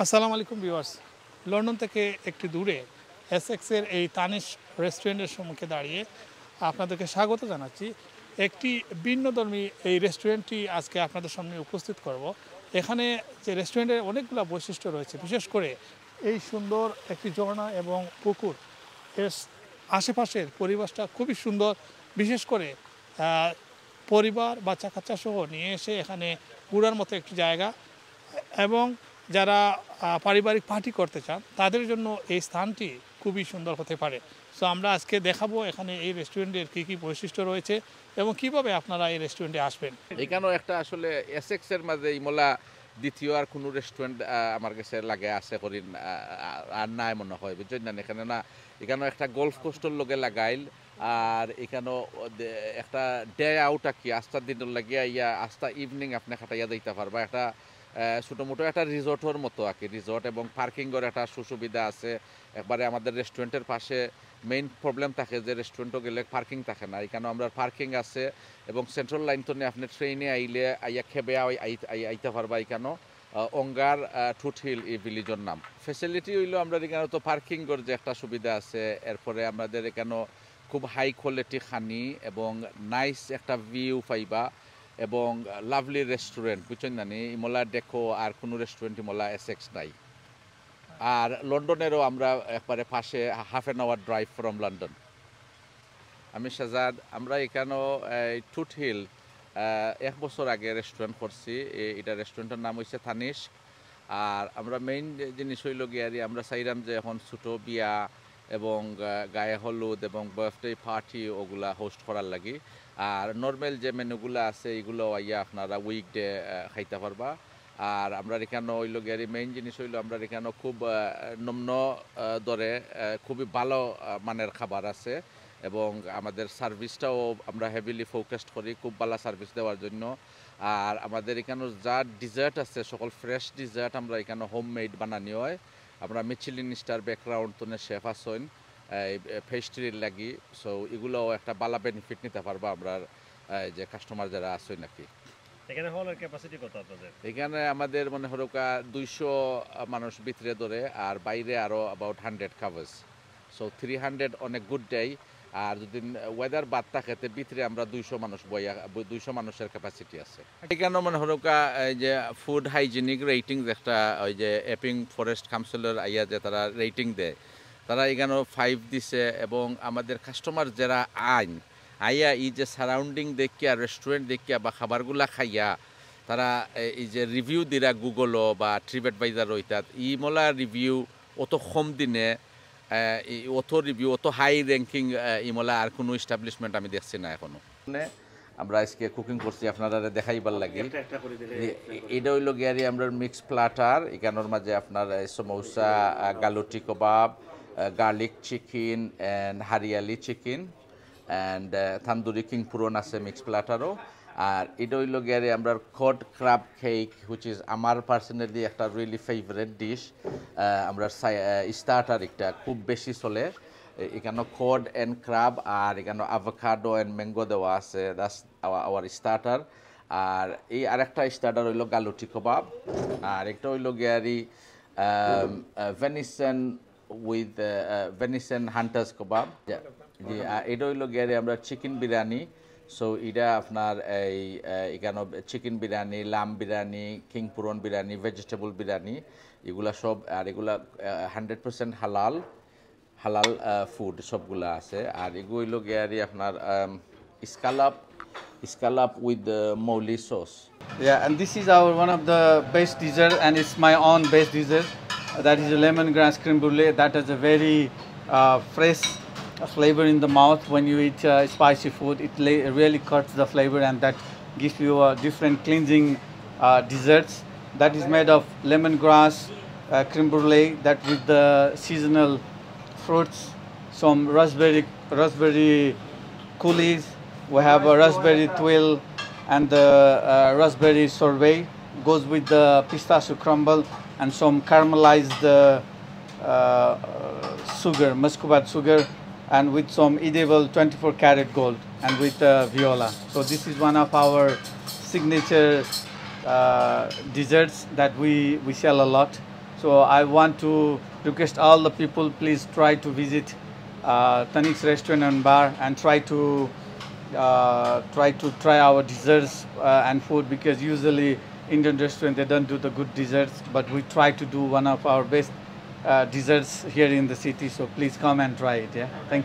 আসসালামু আলাইকুম viewers. London থেকে একটু দূরে এসেক্সের এই তানিশ রেস্টুরেন্টের সম্মুখে দাঁড়িয়ে আপনাদেরকে স্বাগত জানাচ্ছি। একটি ভিন্নধর্মী এই রেস্টুরেন্টটি আজকে আপনাদের সামনে উপস্থিত করব। এখানে যে রেস্টুরেন্টের অনেকগুলো বৈশিষ্ট্য রয়েছে, বিশেষ করে এই সুন্দর একটি ঝর্ণা এবং পুকুর, এর আশেপাশের পরিবেশটা খুবই সুন্দর। বিশেষ করে পরিবার বাচ্চা কাচ্চা সহ নিয়ে এসে এখানে ঘোরার মতো একটি জায়গা, এবং যারা পারিবারিক পার্টি করতে চান তাদের জন্য এই স্থানটি খুবই সুন্দর হতে পারে। সো আমরা আজকে দেখাবো এখানে এই রেস্টুরেন্টের কী কী বৈশিষ্ট্য রয়েছে এবং কিভাবে আপনারা এই রেস্টুরেন্টে আসবেন। এখানেও একটা আসলে এসেক্সের মাঝে ইমলা দ্বিতীয় আর কোনো রেস্টুরেন্ট আমার কাছে লাগে আছে করি আর নাই মনে হয়, বুঝছেন না? এখানে না, এখানেও একটা গল্ফ কোস্টের লগে লাগাইল, আর এখানেও একটা ডে আউট কি আস্তার দিনের লাগিয়া ইয়া আস্তা ইভিনিং আপনি খাটাইয়া দিতে পারবা। একটা ছোটো মোটো একটা রিসর্টের মতো আর কি, রিসর্ট এবং পার্কিংয়ের একটা সুবিধা আছে। একবারে আমাদের রেস্টুরেন্টের পাশে মেইন প্রবলেম থাকে যে রেস্টুরেন্টও গেলে পার্কিং থাকে না, এখানে আমরা পার্কিং আছে এবং সেন্ট্রাল লাইন তো আপনি ট্রেনে আইলে আইয়া খেবে আইতে পারবা। এখানেও অঙ্গার টুট হিল এই ভিলেজের নাম। ফেসিলিটি হইলো আমরা এখানে তো পার্কিংয়ের যে একটা সুবিধা আছে, এরপরে আমাদের এখানেও খুব হাই কোয়ালিটি খানি এবং নাইস একটা ভিউ পাইবা এবং লাভলি রেস্টুরেন্ট, বুঝছেন না? ইমলা দেখো আর কোনো রেস্টুরেন্ট ইমলা এসেক্স নাই। আর লন্ডনেরও আমরা একবারে পাশে half an hour drive from London. আমি শাহজাদ, আমরা এখানেও টুট হিল 1 বছর আগে রেস্টুরেন্ট করছি। এটা রেস্টুরেন্টের নাম হচ্ছে তানিশ। আর আমরা মেইন জিনিস হইল গিয়ে আমরা চাইলাম যে এখন ছোটো বিয়া এবং গায়ে হলুদ এবং বার্থডে পার্টি ওগুলা হোস্ট করার লাগি। আর নর্মাল যে মেনুগুলো আছে এগুলো আইয়া আপনারা উইকডে খাইতে পারবা। আর আমরা এখানে হইল গিয়ে মেইন জিনিস হইল আমরা এখানে খুব নিম্ন দরে খুবই ভালো মানের খাবার আছে এবং আমাদের সার্ভিসটাও আমরা হেভিলি ফোকাসড করি খুব ভালো সার্ভিস দেওয়ার জন্য। আর আমাদের এখানে যা ডিজার্ট আছে সকল ফ্রেশ ডিজার্ট আমরা এখানে হোমমেড বানানি হয়। আমরা মিচেলিন স্টার ব্যাকগ্রাউন্ড তো শেফ আসেন পেস্ট্রির লাগি। সো এগুলোও একটা ভালো বেনিফিট নিতে পারবো আমরা যে কাস্টমার যারা আসেন নাকি। এখানে হলের ক্যাপাসিটি কত আপনাদের? এখানে আমাদের মনে হলো 200 মানুষ ভিতরে ধরে, আর বাইরে আরও অ্যাবাউট 100 কাভার্স। সো 300 অনেক গুড ডে। আর যদি ওয়েদার বাদ থাকে ভিতরে আমরা 200 মানুষ বইয়া 200 মানুষের ক্যাপাসিটি আছে। এখানে মনে হলো যে ফুড হাইজিনিক রেটিং একটা ওই যে এপিং ফরেস্ট কাউন্সিলর আইয়া যে তারা রেটিং দেয়, তারা এখানে 5 দিছে। এবং আমাদের কাস্টমার যারা আইয়া এই যে সারাউন্ডিং দেখিয়া রেস্টুরেন্ট দেখিয়া বা খাবারগুলা খাইয়া তারা এই যে রিভিউ দিরা গুগলও বা ট্রিপ অ্যাডভাইজার ওইটাত ইমলা রিভিউ অত কম দিনে অত রিভিউ অত হাই র্যাঙ্কিং ইমলা আর কোনো এস্টাবলিশমেন্ট আমি দেখছি না এখনো। আমরা আজকে কুকিং করছি আপনারা দেখাইবার লাগে। এটা হইল গিয়ারি আমরা মিক্স প্লাটার, এখানোর মাঝে আপনার samosa, galouti kebab, garlic chicken and hariyali chicken and tandoori king prawn আছে মিক্স প্লাটারও। আর এটা হইল গিয়ারে আমরা cod crab cake, which is আমার পার্সোনালি একটা রিয়েলি ফেভারেট ডিশ। আমরা স্টার্টার একটা খুব বেশি চলে এখানে কড অ্যান্ড ক্রাব, আর এখানে আভোকাডো অ্যান্ড ম্যাঙ্গো দেওয়া আছে, দ্যাটস আওয়ার স্টার্টার। আর এই আরেকটা স্টার্টার হইল গালুটি কাবাব, আর একটা হইল গিয়ারি ভেনিসন উইথ ভেনিসন হান্টার্স কাবাব। জি, এটা হইল গিয়ারি আমরা চিকেন বিরিয়ানি। সো এটা আপনার এখানে চিকেন বিরিয়ানি, লাম বিরিয়ানি, কিং পুরন বিরিয়ানি, ভেজিটেবল বিরিয়ানি এগুলা সব। আর এগুলা 100% হালাল ফুড সবগুলা আছে। আর এগুলো হইল গিয়ারি আপনার scallop with moly sauce. Yeah, and this is our one of the best dessert, and it's my own best dessert. That is a lemongrass creme brulee. That has a very fresh flavor in the mouth when you eat spicy food. It really cuts the flavor, and that gives you a different cleansing desserts. That is made of lemongrass creme brulee. That with the seasonal fruits, some raspberry coulis. We have a raspberry twill and the raspberry sorbet goes with the pistachio crumble and some caramelized sugar, muscovado sugar, and with some edible 24 karat gold and with viola. So this is one of our signature desserts that we sell a lot. So I want to request all the people, please try to visit Tanik's restaurant and bar and try to try our desserts and food, because usually Indian restaurant they don't do the good desserts, but we try to do one of our best desserts here in the city. So please come and try it. Yeah, thank you.